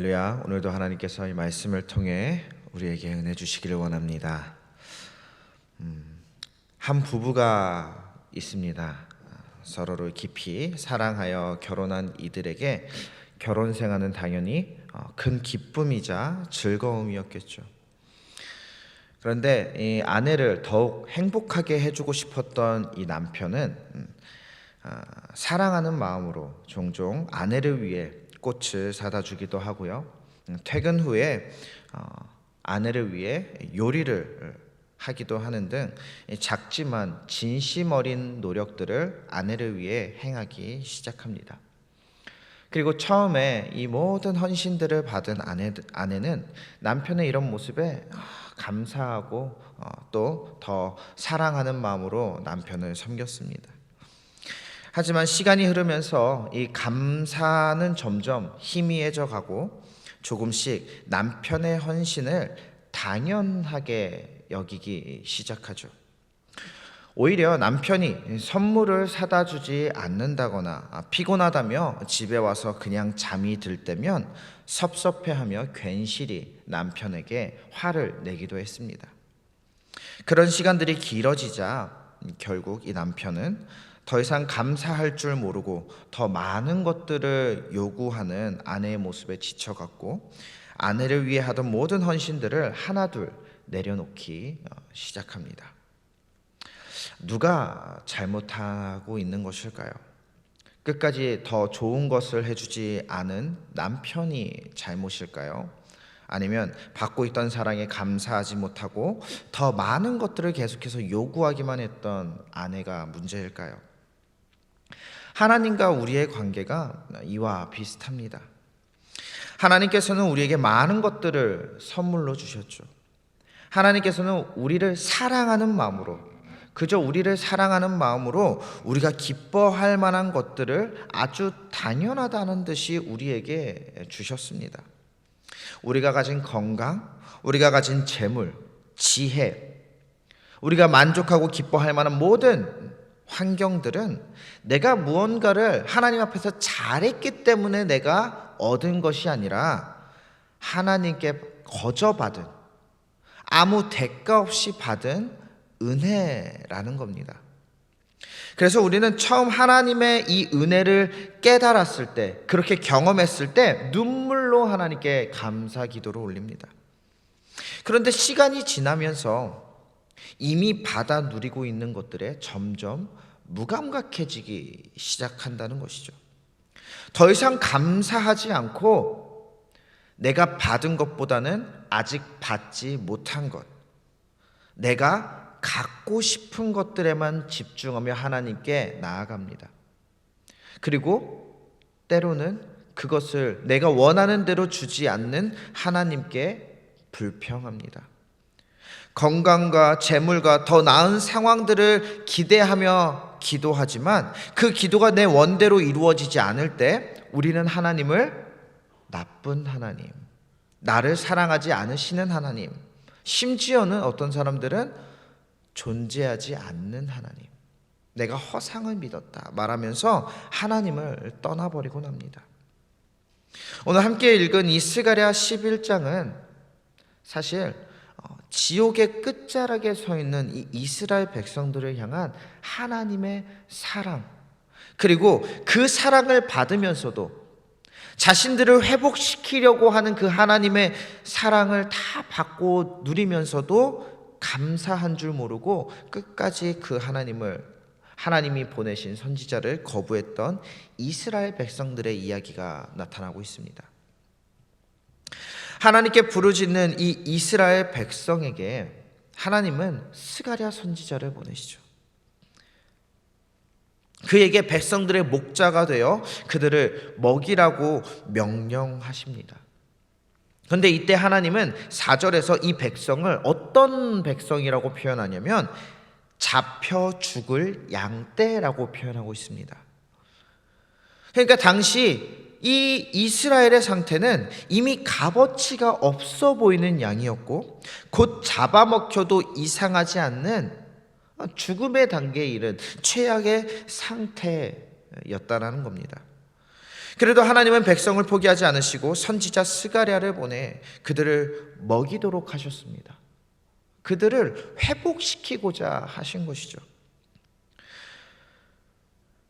할렐루야. 오늘도 하나님께서 이 말씀을 통해 우리에게 은혜 주시기를 원합니다. 한 부부가 있습니다. 서로를 깊이 사랑하여 결혼한 이들에게 결혼 생활은 당연히 큰 기쁨이자 즐거움이었겠죠. 그런데 이 아내를 더욱 행복하게 해주고 싶었던 이 남편은 사랑하는 마음으로 종종 아내를 위해 꽃을 사다 주기도 하고요. 퇴근 후에 아내를 위해 요리를 하기도 하는 등 작지만 진심 어린 노력들을 아내를 위해 행하기 시작합니다. 그리고 처음에 이 모든 헌신들을 받은 아내는 남편의 이런 모습에 감사하고 또 더 사랑하는 마음으로 남편을 섬겼습니다. 하지만 시간이 흐르면서 이 감사는 점점 희미해져 가고 조금씩 남편의 헌신을 당연하게 여기기 시작하죠. 오히려 남편이 선물을 사다 주지 않는다거나 피곤하다며 집에 와서 그냥 잠이 들 때면 섭섭해하며 괜시리 남편에게 화를 내기도 했습니다. 그런 시간들이 길어지자 결국 이 남편은 더 이상 감사할 줄 모르고 더 많은 것들을 요구하는 아내의 모습에 지쳐갔고 아내를 위해 하던 모든 헌신들을 하나둘 내려놓기 시작합니다. 누가 잘못하고 있는 것일까요? 끝까지 더 좋은 것을 해주지 않은 남편이 잘못일까요? 아니면 받고 있던 사랑에 감사하지 못하고 더 많은 것들을 계속해서 요구하기만 했던 아내가 문제일까요? 하나님과 우리의 관계가 이와 비슷합니다. 하나님께서는 우리에게 많은 것들을 선물로 주셨죠. 하나님께서는 우리를 사랑하는 마음으로, 그저 우리를 사랑하는 마음으로 우리가 기뻐할 만한 것들을 아주 당연하다는 듯이 우리에게 주셨습니다. 우리가 가진 건강, 우리가 가진 재물, 지혜, 우리가 만족하고 기뻐할 만한 모든 환경들은 내가 무언가를 하나님 앞에서 잘했기 때문에 내가 얻은 것이 아니라 하나님께 거저 받은, 아무 대가 없이 받은 은혜라는 겁니다. 그래서 우리는 처음 하나님의 이 은혜를 깨달았을 때, 그렇게 경험했을 때 눈물로 하나님께 감사 기도를 올립니다. 그런데 시간이 지나면서 이미 받아 누리고 있는 것들에 점점 무감각해지기 시작한다는 것이죠. 더 이상 감사하지 않고 내가 받은 것보다는 아직 받지 못한 것, 내가 갖고 싶은 것들에만 집중하며 하나님께 나아갑니다. 그리고 때로는 그것을 내가 원하는 대로 주지 않는 하나님께 불평합니다. 건강과 재물과 더 나은 상황들을 기대하며 기도하지만 그 기도가 내 원대로 이루어지지 않을 때 우리는 하나님을 나쁜 하나님, 나를 사랑하지 않으시는 하나님, 심지어는 어떤 사람들은 존재하지 않는 하나님, 내가 허상을 믿었다 말하면서 하나님을 떠나버리곤 합니다. 오늘 함께 읽은 이 스가랴 11장은 사실 지옥의 끝자락에 서 있는 이 이스라엘 백성들을 향한 하나님의 사랑, 그리고 그 사랑을 받으면서도 자신들을 회복시키려고 하는 그 하나님의 사랑을 다 받고 누리면서도 감사한 줄 모르고 끝까지 그 하나님이 보내신 선지자를 거부했던 이스라엘 백성들의 이야기가 나타나고 있습니다. 하나님께 부르짖는 이 이스라엘 백성에게 하나님은 스가랴 선지자를 보내시죠. 그에게 백성들의 목자가 되어 그들을 먹이라고 명령하십니다. 그런데 이때 하나님은 4절에서 이 백성을 어떤 백성이라고 표현하냐면 잡혀 죽을 양떼라고 표현하고 있습니다. 그러니까 당시 이 이스라엘의 상태는 이미 값어치가 없어 보이는 양이었고 곧 잡아먹혀도 이상하지 않는 죽음의 단계에 이른 최악의 상태였다라는 겁니다. 그래도 하나님은 백성을 포기하지 않으시고 선지자 스가랴를 보내 그들을 먹이도록 하셨습니다. 그들을 회복시키고자 하신 것이죠.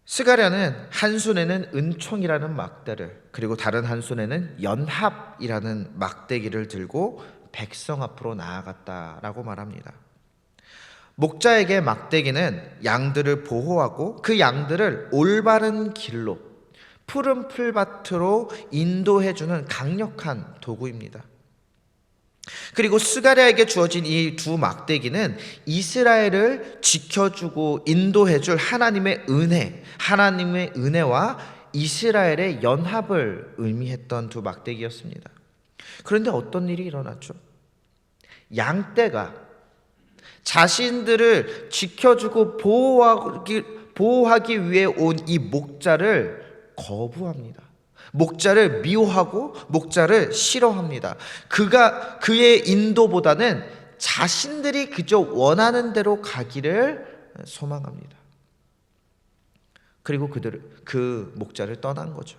스가랴는 한 손에는 은총이라는 막대를, 그리고 다른 한 손에는 연합이라는 막대기를 들고 백성 앞으로 나아갔다라고 말합니다. 목자에게 막대기는 양들을 보호하고 그 양들을 올바른 길로, 푸른 풀밭으로 인도해주는 강력한 도구입니다. 그리고 스가랴에게 주어진 이 두 막대기는 이스라엘을 지켜주고 인도해줄 하나님의 은혜와 이스라엘의 연합을 의미했던 두 막대기였습니다. 그런데 어떤 일이 일어났죠? 양떼가 자신들을 지켜주고 보호하기 위해 온 이 목자를 거부합니다. 목자를 미워하고 목자를 싫어합니다. 그의 인도보다는 자신들이 그저 원하는 대로 가기를 소망합니다. 그리고 그 목자를 떠난 거죠.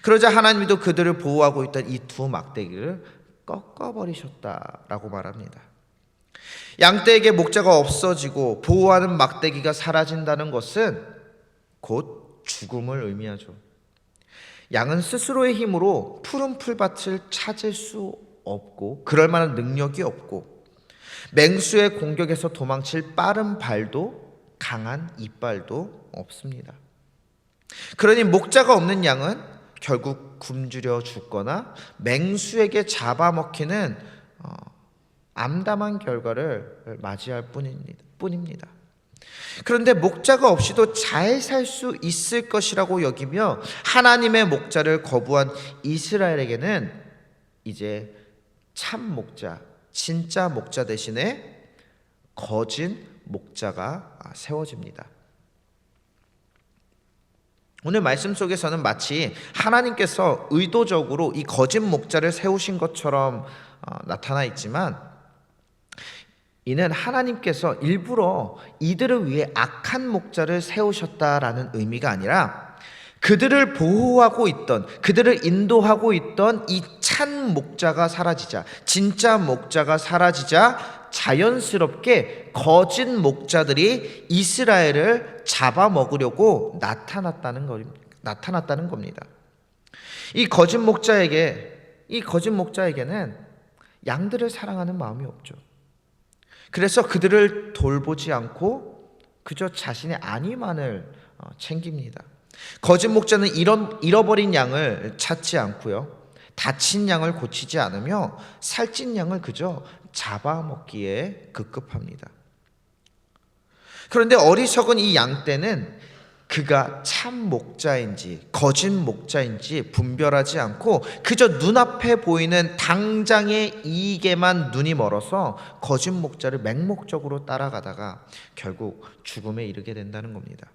그러자 하나님도 그들을 보호하고 있던 이 두 막대기를 꺾어버리셨다라고 말합니다. 양떼에게 목자가 없어지고 보호하는 막대기가 사라진다는 것은 곧 죽음을 의미하죠. 양은 스스로의 힘으로 푸른 풀밭을 찾을 수 없고 그럴 만한 능력이 없고 맹수의 공격에서 도망칠 빠른 발도 강한 이빨도 없습니다. 그러니 목자가 없는 양은 결국 굶주려 죽거나 맹수에게 잡아먹히는 암담한 결과를 맞이할 뿐입니다. 그런데 목자가 없이도 잘 살 수 있을 것이라고 여기며 하나님의 목자를 거부한 이스라엘에게는 이제 참 목자, 진짜 목자 대신에 거짓 목자가 세워집니다. 오늘 말씀 속에서는 마치 하나님께서 의도적으로 이 거짓 목자를 세우신 것처럼 나타나 있지만, 이는 하나님께서 일부러 이들을 위해 악한 목자를 세우셨다라는 의미가 아니라 그들을 보호하고 있던, 그들을 인도하고 있던 이 참 목자가 사라지자, 진짜 목자가 사라지자 자연스럽게 거짓 목자들이 이스라엘을 잡아먹으려고 나타났다는 겁니다. 이 거짓 목자에게는 양들을 사랑하는 마음이 없죠. 그래서 그들을 돌보지 않고 그저 자신의 안위만을 챙깁니다. 거짓 목자는 잃어버린 양을 찾지 않고요, 다친 양을 고치지 않으며 살찐 양을 그저 잡아먹기에 급급합니다. 그런데 어리석은 이 양떼는 그가 참 목자인지 거짓 목자인지 분별하지 않고 그저 눈앞에 보이는 당장의 이익에만 눈이 멀어서 거짓 목자를 맹목적으로 따라가다가 결국 죽음에 이르게 된다는 겁니다.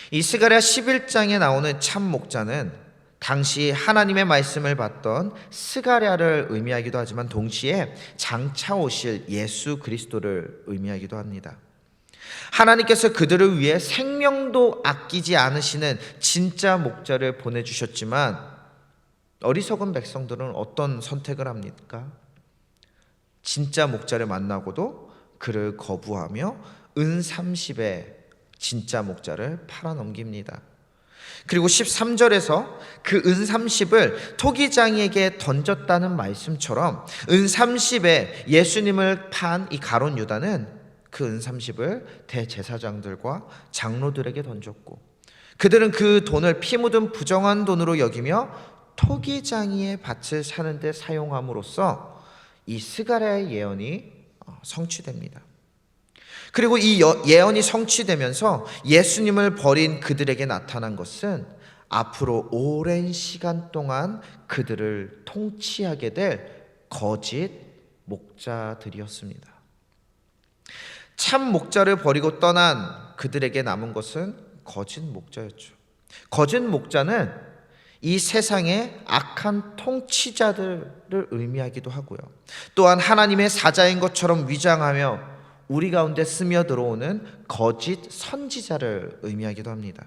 이 스가랴 11장에 나오는 참 목자는 당시 하나님의 말씀을 받던 스가랴를 의미하기도 하지만 동시에 장차 오실 예수 그리스도를 의미하기도 합니다. 하나님께서 그들을 위해 생명도 아끼지 않으시는 진짜 목자를 보내주셨지만 어리석은 백성들은 어떤 선택을 합니까? 진짜 목자를 만나고도 그를 거부하며 은 30에 진짜 목자를 팔아넘깁니다. 그리고 13절에서 그 은 30을 토기장이에게 던졌다는 말씀처럼 은 30에 예수님을 판 이 가룟 유다는 그 은 30을 대제사장들과 장로들에게 던졌고 그들은 그 돈을 피 묻은 부정한 돈으로 여기며 토기장이의 밭을 사는 데 사용함으로써 이 스가랴의 예언이 성취됩니다. 그리고 이 예언이 성취되면서 예수님을 버린 그들에게 나타난 것은 앞으로 오랜 시간 동안 그들을 통치하게 될 거짓 목자들이었습니다. 참 목자를 버리고 떠난 그들에게 남은 것은 거짓 목자였죠. 거짓 목자는 이 세상의 악한 통치자들을 의미하기도 하고요, 또한 하나님의 사자인 것처럼 위장하며 우리 가운데 스며 들어오는 거짓 선지자를 의미하기도 합니다.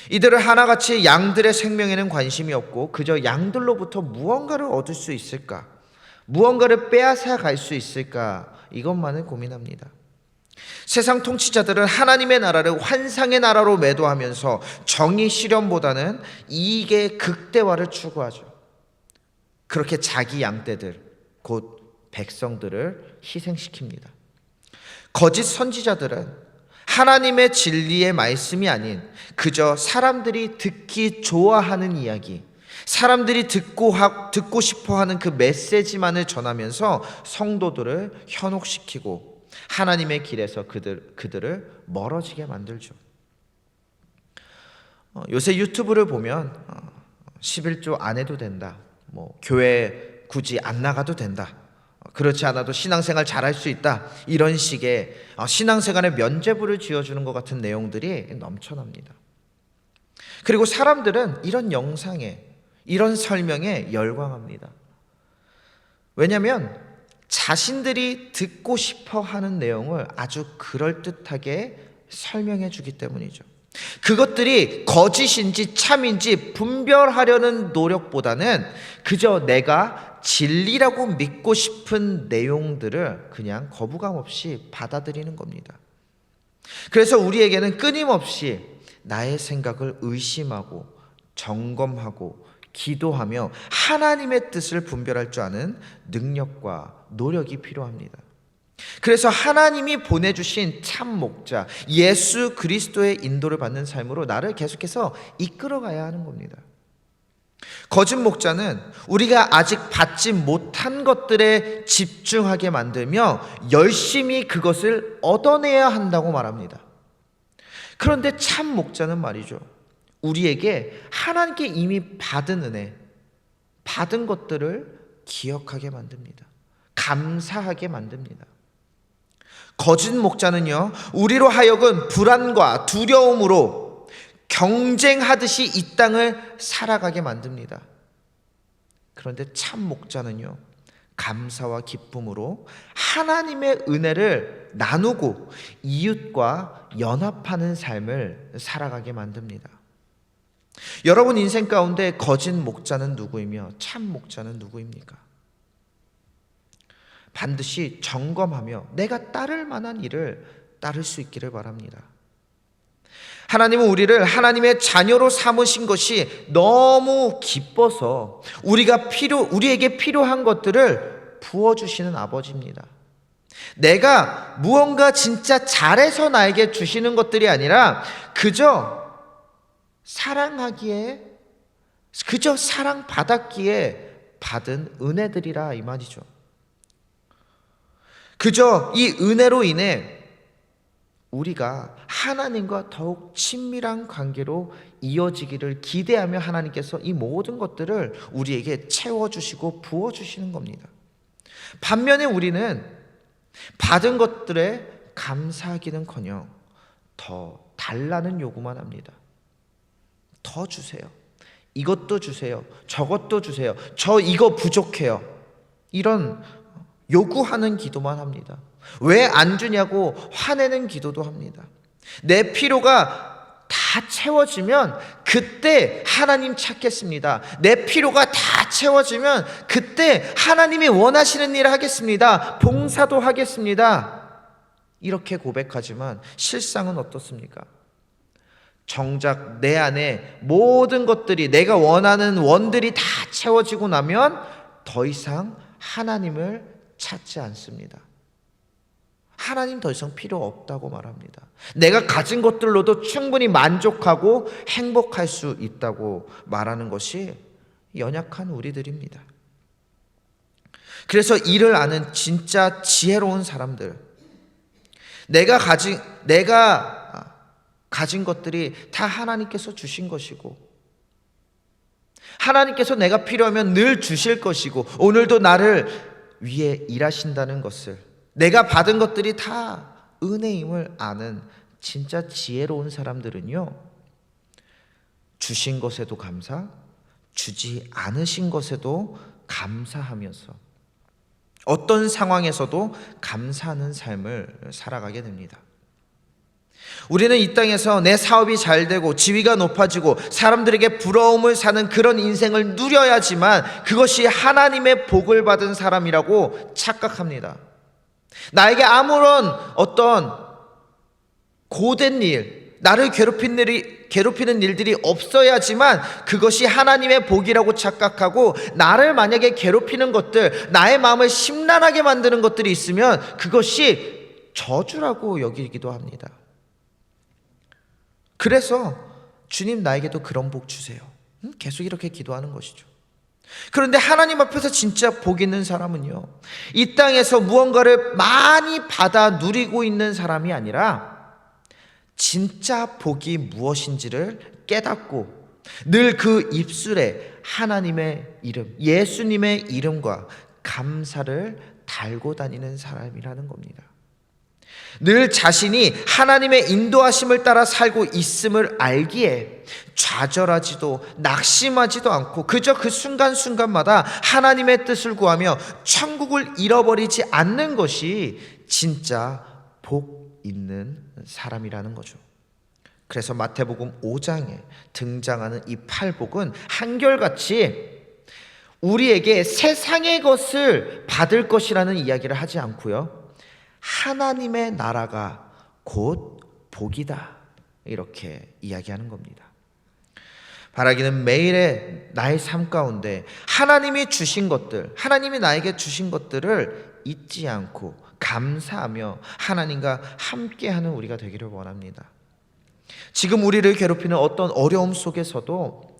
이들은 하나같이 양들의 생명에는 관심이 없고 그저 양들로부터 무언가를 얻을 수 있을까, 무언가를 빼앗아 갈 수 있을까, 이것만을 고민합니다. 세상 통치자들은 하나님의 나라를 환상의 나라로 매도하면서 정의 실현보다는 이익의 극대화를 추구하죠. 그렇게 자기 양떼들, 곧 백성들을 희생시킵니다. 거짓 선지자들은 하나님의 진리의 말씀이 아닌 그저 사람들이 듣기 좋아하는 이야기, 사람들이 듣고 싶어하는 그 메시지만을 전하면서 성도들을 현혹시키고 하나님의 길에서 그들을 멀어지게 만들죠. 요새 유튜브를 보면 11조 안 해도 된다, 교회 굳이 안 나가도 된다, 그렇지 않아도 신앙생활 잘할 수 있다, 이런 식의 신앙생활에 면죄부를 지어주는 것 같은 내용들이 넘쳐납니다. 그리고 사람들은 이런 영상에, 이런 설명에 열광합니다. 왜냐하면 자신들이 듣고 싶어 하는 내용을 아주 그럴듯하게 설명해 주기 때문이죠. 그것들이 거짓인지 참인지 분별하려는 노력보다는 그저 내가 진리라고 믿고 싶은 내용들을 그냥 거부감 없이 받아들이는 겁니다. 그래서 우리에게는 끊임없이 나의 생각을 의심하고 점검하고 기도하며 하나님의 뜻을 분별할 줄 아는 능력과 노력이 필요합니다. 그래서 하나님이 보내주신 참 목자 예수 그리스도의 인도를 받는 삶으로 나를 계속해서 이끌어가야 하는 겁니다. 거짓 목자는 우리가 아직 받지 못한 것들에 집중하게 만들며 열심히 그것을 얻어내야 한다고 말합니다. 그런데 참 목자는 말이죠, 우리에게 하나님께 이미 받은 은혜, 받은 것들을 기억하게 만듭니다. 감사하게 만듭니다. 거짓 목자는요, 우리로 하여금 불안과 두려움으로 경쟁하듯이 이 땅을 살아가게 만듭니다. 그런데 참 목자는요, 감사와 기쁨으로 하나님의 은혜를 나누고 이웃과 연합하는 삶을 살아가게 만듭니다. 여러분 인생 가운데 거짓 목자는 누구이며 참 목자는 누구입니까? 반드시 점검하며 내가 따를 만한 일을 따를 수 있기를 바랍니다. 하나님은 우리를 하나님의 자녀로 삼으신 것이 너무 기뻐서 우리에게 필요한 것들을 부어주시는 아버지입니다. 내가 무언가 진짜 잘해서 나에게 주시는 것들이 아니라 그저 사랑하기에, 그저 사랑받았기에 받은 은혜들이라 이 말이죠. 그저 이 은혜로 인해 우리가 하나님과 더욱 친밀한 관계로 이어지기를 기대하며 하나님께서 이 모든 것들을 우리에게 채워주시고 부어주시는 겁니다. 반면에 우리는 받은 것들에 감사하기는커녕 더 달라는 요구만 합니다. 더 주세요. 이것도 주세요. 저것도 주세요. 저 이거 부족해요. 이런 요구하는 기도만 합니다. 왜 안 주냐고 화내는 기도도 합니다. 내 필요가 다 채워지면 그때 하나님 찾겠습니다. 내 필요가 다 채워지면 그때 하나님이 원하시는 일을 하겠습니다. 봉사도 하겠습니다. 이렇게 고백하지만 실상은 어떻습니까? 정작 내 안에 모든 것들이, 내가 원하는 원들이 다 채워지고 나면 더 이상 하나님을 찾지 않습니다. 하나님 더 이상 필요 없다고 말합니다. 내가 가진 것들로도 충분히 만족하고 행복할 수 있다고 말하는 것이 연약한 우리들입니다. 그래서 이를 아는 진짜 지혜로운 사람들, 내가 가진 것들이 다 하나님께서 주신 것이고 하나님께서 내가 필요하면 늘 주실 것이고 오늘도 나를 위해 일하신다는 것을, 내가 받은 것들이 다 은혜임을 아는 진짜 지혜로운 사람들은요, 주신 것에도 감사, 주지 않으신 것에도 감사하면서 어떤 상황에서도 감사하는 삶을 살아가게 됩니다. 우리는 이 땅에서 내 사업이 잘 되고 지위가 높아지고 사람들에게 부러움을 사는 그런 인생을 누려야지만 그것이 하나님의 복을 받은 사람이라고 착각합니다. 나에게 아무런 어떤 고된 일, 나를 괴롭히는 일들이 없어야지만 그것이 하나님의 복이라고 착각하고, 나를 만약에 괴롭히는 것들, 나의 마음을 심란하게 만드는 것들이 있으면 그것이 저주라고 여기기도 합니다. 그래서 주님, 나에게도 그런 복 주세요. 계속 이렇게 기도하는 것이죠. 그런데 하나님 앞에서 진짜 복 있는 사람은요, 이 땅에서 무언가를 많이 받아 누리고 있는 사람이 아니라 진짜 복이 무엇인지를 깨닫고 늘 그 입술에 하나님의 이름, 예수님의 이름과 감사를 달고 다니는 사람이라는 겁니다. 늘 자신이 하나님의 인도하심을 따라 살고 있음을 알기에 좌절하지도 낙심하지도 않고 그저 그 순간순간마다 하나님의 뜻을 구하며 천국을 잃어버리지 않는 것이 진짜 복 있는 사람이라는 거죠. 그래서 마태복음 5장에 등장하는 이 팔복은 한결같이 우리에게 세상의 것을 받을 것이라는 이야기를 하지 않고요, 하나님의 나라가 곧 복이다, 이렇게 이야기하는 겁니다. 바라기는 매일의 나의 삶 가운데 하나님이 주신 것들, 하나님이 나에게 주신 것들을 잊지 않고 감사하며 하나님과 함께하는 우리가 되기를 원합니다. 지금 우리를 괴롭히는 어떤 어려움 속에서도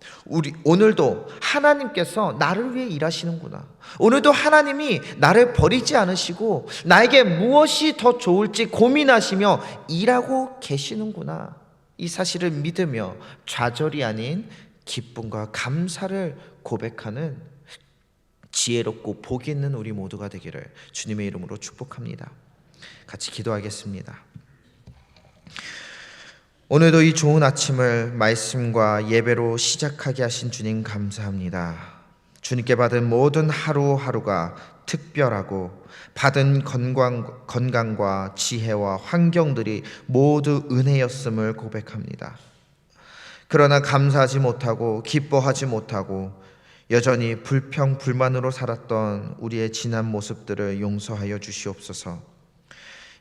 오늘도 하나님께서 나를 위해 일하시는구나, 오늘도 하나님이 나를 버리지 않으시고 나에게 무엇이 더 좋을지 고민하시며 일하고 계시는구나, 이 사실을 믿으며 좌절이 아닌 기쁨과 감사를 고백하는 지혜롭고 복 있는 우리 모두가 되기를 주님의 이름으로 축복합니다. 같이 기도하겠습니다. 오늘도 이 좋은 아침을 말씀과 예배로 시작하게 하신 주님 감사합니다. 주님께 받은 모든 하루하루가 특별하고 받은 건강과 지혜와 환경들이 모두 은혜였음을 고백합니다. 그러나 감사하지 못하고 기뻐하지 못하고 여전히 불평불만으로 살았던 우리의 지난 모습들을 용서하여 주시옵소서.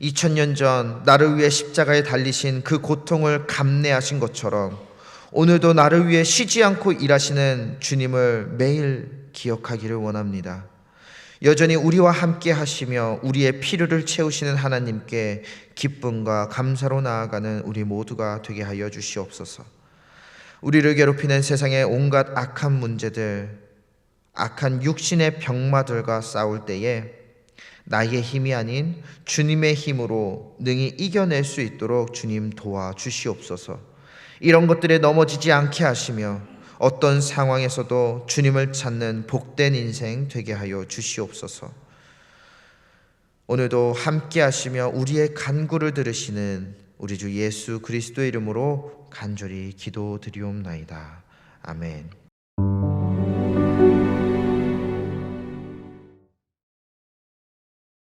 2000년 전 나를 위해 십자가에 달리신 그 고통을 감내하신 것처럼 오늘도 나를 위해 쉬지 않고 일하시는 주님을 매일 기억하기를 원합니다. 여전히 우리와 함께 하시며 우리의 필요를 채우시는 하나님께 기쁨과 감사로 나아가는 우리 모두가 되게 하여 주시옵소서. 우리를 괴롭히는 세상의 온갖 악한 문제들, 악한 육신의 병마들과 싸울 때에 나의 힘이 아닌 주님의 힘으로 능히 이겨낼 수 있도록 주님 도와주시옵소서. 이런 것들에 넘어지지 않게 하시며 어떤 상황에서도 주님을 찾는 복된 인생 되게 하여 주시옵소서. 오늘도 함께 하시며 우리의 간구를 들으시는 우리 주 예수 그리스도의 이름으로 간절히 기도드리옵나이다. 아멘.